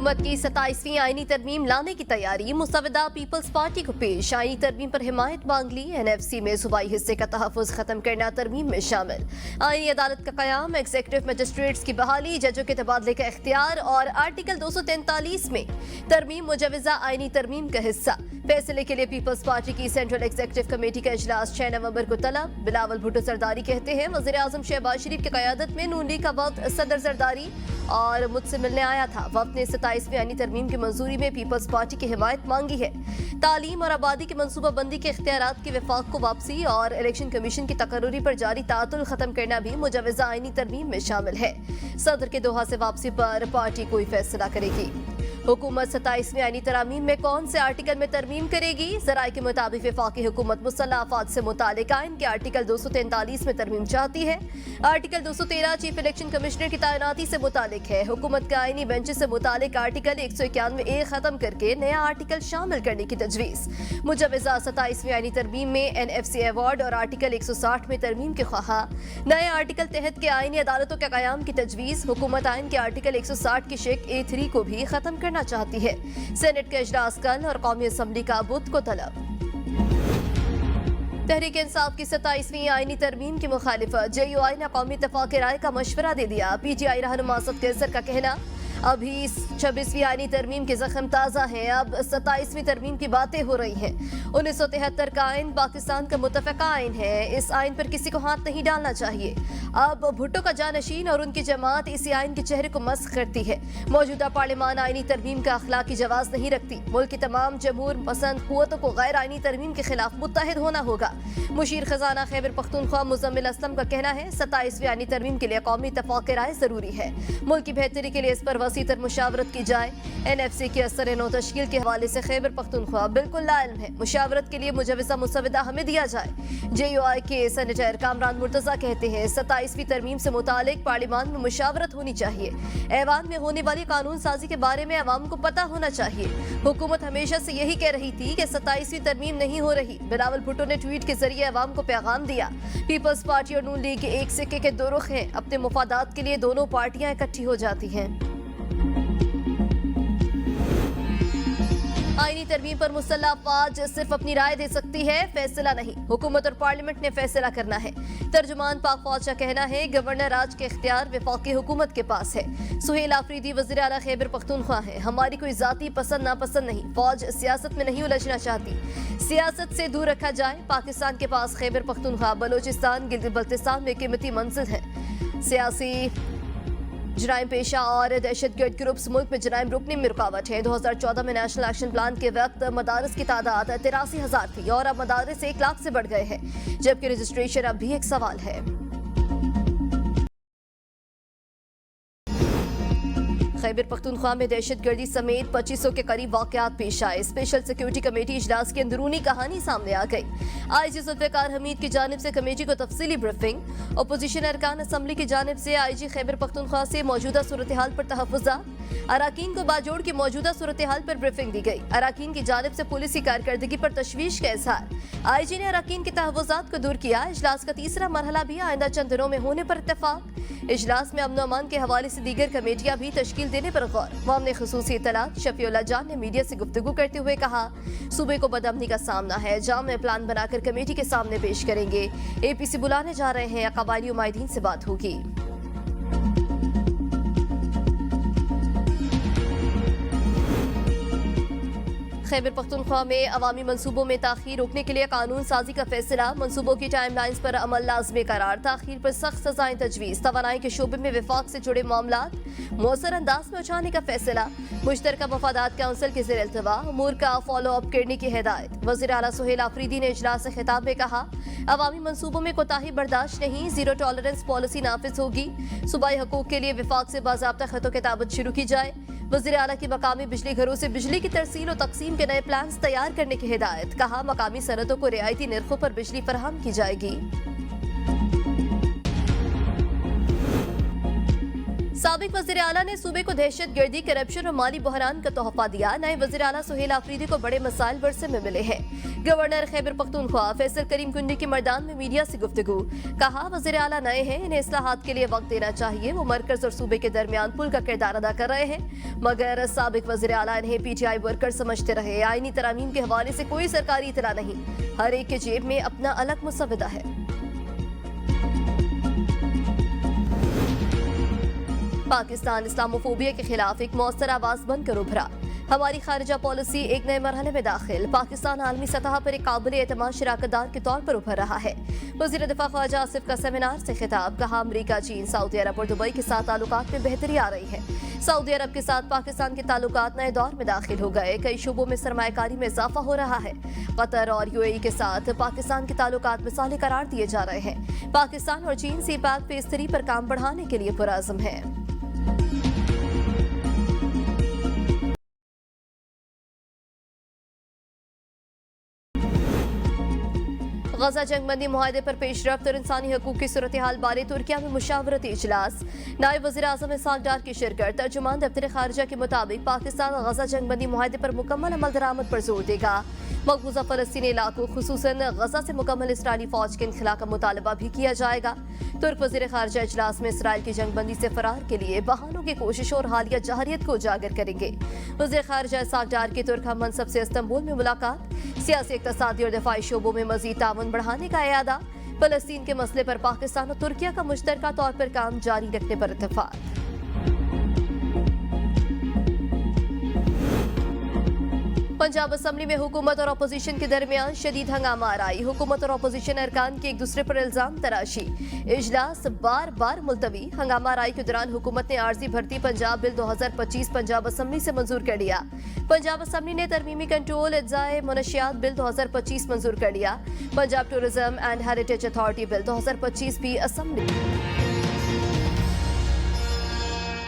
हुकूमत की 27वीं आईनी तरमीम लाने की तैयारी, मुसवदा पीपल्स पार्टी को पेश। आईनी तरमीम पर हिमायत मांग ली। NFC में सूबाई हिस्से का तहफ़्फ़ुज़ खत्म करना तरमीम में शामिल। आईनी अदालत का क़याम, एग्जीक्यूटिव मजिस्ट्रेट्स की बहाली, जजों के तबादले का इख्तियार और आर्टिकल 243 में तरमीम मुजवज़ा आईनी तरमीम का हिस्सा। फैसले के लिए पीपल्स पार्टी की सेंट्रल एग्जीक्यूटिव कमेटी का इजलास 6 नवंबर को तलब। बिलावल भुट्टो सरदारी कहते हैं, वज़ीर आज़म शहबाज शरीफ की क़यादत में नून लीग का वफ़द सदर जरदारी और मुझसे मिलने आया था। वफ़द ने 27वीं आईनी तरमीम की मंजूरी में पीपल्स पार्टी की हिमायत मांगी है। तालीम और आबादी की मनसूबा बंदी के इख्तियारात के वफाक को वापसी और इलेक्शन कमीशन की तकर्रुरी पर जारी तातुल खत्म करना भी मुजवज़ा आईनी तरमीम में शामिल है। सदर के दोहा से वापसी पर पार्टी कोई फैसला करेगी। हुकूमत 27वीं आईनी तरमीम में कौन से आर्टिकल में तरमीम करेगी? ज़राए के मुताबिक वफाकी हुकूमत मुसल्लह अफ़वाद से मुतालिक आइन के आर्टिकल 243 में तरमीम चाहती है। आर्टिकल 213 चीफ इलेक्शन कमिश्नर की तैनाती से मुतालिक है। हुकूमत का आईनी बेंच से मुतालिक आर्टिकल 191A खत्म करके नया आर्टिकल शामिल करने की तजवीज़। मुजवज़ा 27वीं आईनी तरमीम में NFC अवार्ड और आर्टिकल 160 में तरमीम के ख्वाहा। नए आर्टिकल तहत के आईनी अदालतों के क़याम की तजवीज़। हुकूमत आइन के आर्टिकल 160 की शेक A3 को भी खत्म करना चाहती है। सेनेट का इजलास कल और कौमी असम्बली का बुध को तलब। तहरीक इंसाफ की 27वीं आईनी तरमीम की मुखालिफत। JUI ने कौमी इत्तेफाक राय का मशवरा दे दिया। PTI रहनुमा असद कैसर का कहना, अभी 26वीं आईनी तरमीम के जख्म ताज़ा हैं, अब 27वीं तरमीम की बातें हो रही हैं। 1973 का आइन पाकिस्तान का मुतफ़क़ा आइन है, इस आइन पर किसी को हाथ नहीं डालना चाहिए। अब भुट्टो का जानशीन और उनकी जमात इसी आइन के चेहरे को मस्ख करती है। मौजूदा पार्लियामान आईनी तरमीम का अखलाकी जवाज़ नहीं रखती। मुल्क की तमाम जमहूर पसंद क़ुव्वतों को गैर आईनी तरमीम के खिलाफ मुत्तहिद होना होगा। मुशीर खजाना खैबर पख्तूनख्वा मुज़म्मिल असलम का कहना है, 27वीं आईनी तरमीम के लिए कौमी इत्तेफाक राय ज़रूरी है। मुल्क की बेहतरी के लिए इस पर वसीतर मुशावरत की जाए। NFC की असर नौ तश्कील के हवाले से खैबर पख्तूनख्वा बिल्कुल लाइल्म है। मुशावरत के लिए मुजवज़ा मुसवदा हमें दिया जाए। JUI के सेनेटर कामरान मुर्तज़ा कहते हैं, 27वीं तरमीम से मुतालिक पार्लियामान में मुशावरत होनी चाहिए। ऐवान में होने वाली कानून साजी के बारे में अवाम को पता होना चाहिए। हुकूमत हमेशा से यही कह रही थी कि 27वीं तरमीम नहीं हो रही। बिलावल भुट्टो ने ट्वीट के जरिए अवाम को पैगाम दिया। पीपल्स पार्टी और नून लीग एक सिक्के के दो रुख हैं। अपने मुफादात के लिए दोनों पार्टियां इकट्ठी हो जाती हैं। आईनी तरमीम पर मुसल्लह अफ़वाज सिर्फ अपनी राय दे सकती है, फैसला नहीं। हुकूमत और पार्लियामेंट ने फैसला करना है। तर्जुमान पाक फौज का कहना है, गवर्नर राज के इख्तियार वफाकी हुकूमत के पास है। सुहेल आफरीदी वज़ीर आला खैबर पख्तूनख्वा है, हमारी कोई ज़ाती पसंद नापसंद नहीं। फौज सियासत में नहीं उलझना चाहती, सियासत से दूर रखा जाए। पाकिस्तान के पास खैबर पख्तूनख्वा, बलोचिस्तान, गिलगित बल्तिस्तान में कीमती मंजिल है। सियासी जराइम पेशा और दहशतगर्द ग्रुप्स मुल्क में जराइम रुकने में रुकावट है। 2014 में नेशनल एक्शन प्लान के वक्त मदारस की तादाद 83,000 थी और अब मदारस 1 लाख से बढ़ गए हैं, जबकि रजिस्ट्रेशन अब भी एक सवाल है। खैबर पख्तूनख्वा में दहशतगर्दी समेत 2500 के करीब वाकयात पेश आए। स्पेशल सिक्योरिटी कमेटी इजलास की अंदरूनी कहानी सामने आ गई। IG जुल्फ़िकार हमीद की जानिब से कमेटी को तफसीली ब्रीफिंग। अपोजिशन अरकान असम्बली की जानिब से IG खैबर पख्तूनख्वा से मौजूदा सूरत हाल पर तहफ़्फ़ुज़ात। अराकीन को बाजोड़ की मौजूदा सूरत हाल पर ब्रीफिंग दी गई। अराकीन की जानिब से पुलिस की कारकर्दगी पर तशवीश का इज़हार। IG ने अराकीन के तहफ़्फ़ुज़ात को दूर किया। इजलास का तीसरा मरहला भी आइंदा चंद दिनों में होने पर इत्तेफाक। इजलास में अमन अमान के हवाले से दीगर कमेटियां भी तश्कील देने पर गौर। मामले खुसूसी इत्तलात शफीउल्लाह जान ने मीडिया से गुफ्तगू करते हुए कहा, सूबे को बदअमनी का सामना है, जाम प्लान बनाकर कमेटी के सामने पेश करेंगे। APC बुलाने जा रहे हैं, कबायली उमाइदीन से बात होगी। खैबर पख्तूनख्वा में अवामी मनसूबों में ताखीर रोकने के लिए कानून साजी का फैसला। मनसूबों की टाइम लाइन्स पर अमल लाजमी करार। ताखीर पर सख्त सजाएं तजवीज़। तवानाई के शोबे में विफाक से जुड़े मामलात मौसर अंदाज में उठाने का फैसला। मुश्तरका मफादात काउंसिल के ज़ेर इल्तवा अमूर का फॉलो अप करने की हिदायत। वज़ीर आला सुहेल आफरीदी ने इजलास से खिताब में कहा, अवामी मनसूबों में कोताही बर्दाश्त नहीं, जीरो टॉलरेंस पॉलिसी नाफिज होगी। सूबाई हकूक के लिए विफाक से बाज़ाब्ता खतों किताबत शुरू की जाए। वज़ीर आला की मकामी बिजली घरों से बिजली की तरसील और तकसीम के नए प्लान तैयार करने की हिदायत। कहा, मकामी सनतों को रियायती निर्खों पर बिजली फराहम की जाएगी। साबिक वज़ीर आला ने सूबे को दहशत गर्दी, करप्शन और माली बहरान का तोहफा दिया। नए वज़ीर आला सुहेल आफरीदी को बड़े मसाइल वर्षे में मिले हैं। गवर्नर खैबर पख्तूनख्वा फैसल करीम कुंडी की मर्दान में मीडिया से गुफ्तगू, कहा वज़ीर आला नए हैं, इन्हें इस्लाहात के लिए वक्त देना चाहिए। वो मरकज और सूबे के दरमियान पुल का किरदार अदा कर रहे हैं, मगर साबिक वज़ीर आला इन्हें PTI वर्कर समझते रहे। आईनी तरामीम के हवाले से कोई सरकारी इतला नहीं, हर एक के जेब में अपना अलग मुसव्वदा है। पाकिस्तान इस्लामोफोबिया के खिलाफ एक मौसर आवाज बनकर उभरा। हमारी खारिजा पॉलिसी एक नए मरहले में दाखिल। पाकिस्तान आलमी सतह पर एक काबिल एतमाद शराकतदार के तौर पर उभर रहा है। वज़ीर दिफा ख्वाजा आसिफ का सेमिनार से खिताब, कहा अमरीका, चीन, सऊदी अरब और दुबई के साथ ताल्लुकात में बेहतरी आ रही है। सऊदी अरब के साथ पाकिस्तान के ताल्लुकात नए दौर में दाखिल हो गए। कई शोबों में सरमायाकारी में इजाफा हो रहा है। कतर और UAE के साथ पाकिस्तान के ताल्लुकात मिसाली करार दिए जा रहे हैं। पाकिस्तान और चीन CPAC फेज 3 पर काम बढ़ाने के लिए पुरअज़्म है। गजा जंगबंदी मुआहदे पर पेशरफ्त और इंसानी हकूक की सूरत हाल बारे तुर्किया में मुशावरती इजलास। नायब वज़ीर आज़म इसहाक डार की शिरकत। तर्जुमान दफ्तर खारजा के मुताबिक पाकिस्तान गजा जंगबंदी मुआहदे पर मुकम्मल अमल दरामद पर जोर देगा। मकबूजा फ़लस्तीनी इलाकों खुसूसन गजा से मुकम्मल इसराइली फौज के इनखला का मुतालबा भी किया जाएगा। तुर्क वज़ीर खारजा इजलास में इसराइल की जंगबंदी से फरार के लिए बहानों की कोशिश और हालिया जहरियत को उजागर करेंगे। वज़ीर खारजा इसहाक डार की तुर्क हम मनसब से इस्तांबुल में मुलाकात। सियासी, इक़्तिसादी और दिफाई शोबों में मज़ीद ताउन बढ़ाने का इरादा। फ़लस्तीन के मसले पर पाकिस्तान और तुर्किया का मुश्तरका तौर पर काम जारी रखने पर इत्तेफाक। पंजाब असम्बली में हुकूमत और अपोजिशन के दरमियान शदीद हंगामा आराई। हुकूमत और अपोजिशन अरकान की एक दूसरे पर इल्जाम तराशी। इजलास बार बार मुलतवी। हंगामा आराई के दौरान हुकूमत ने आर्जी भर्ती पंजाब बिल 2025 पंजाब असम्बली से मंजूर कर लिया। पंजाब असम्बली ने तरमीमी कंट्रोल इज्जाए मुनशियात बिल 2025 मंजूर कर लिया। Punjab tourism and heritage authority bill 2025 भी असम्बली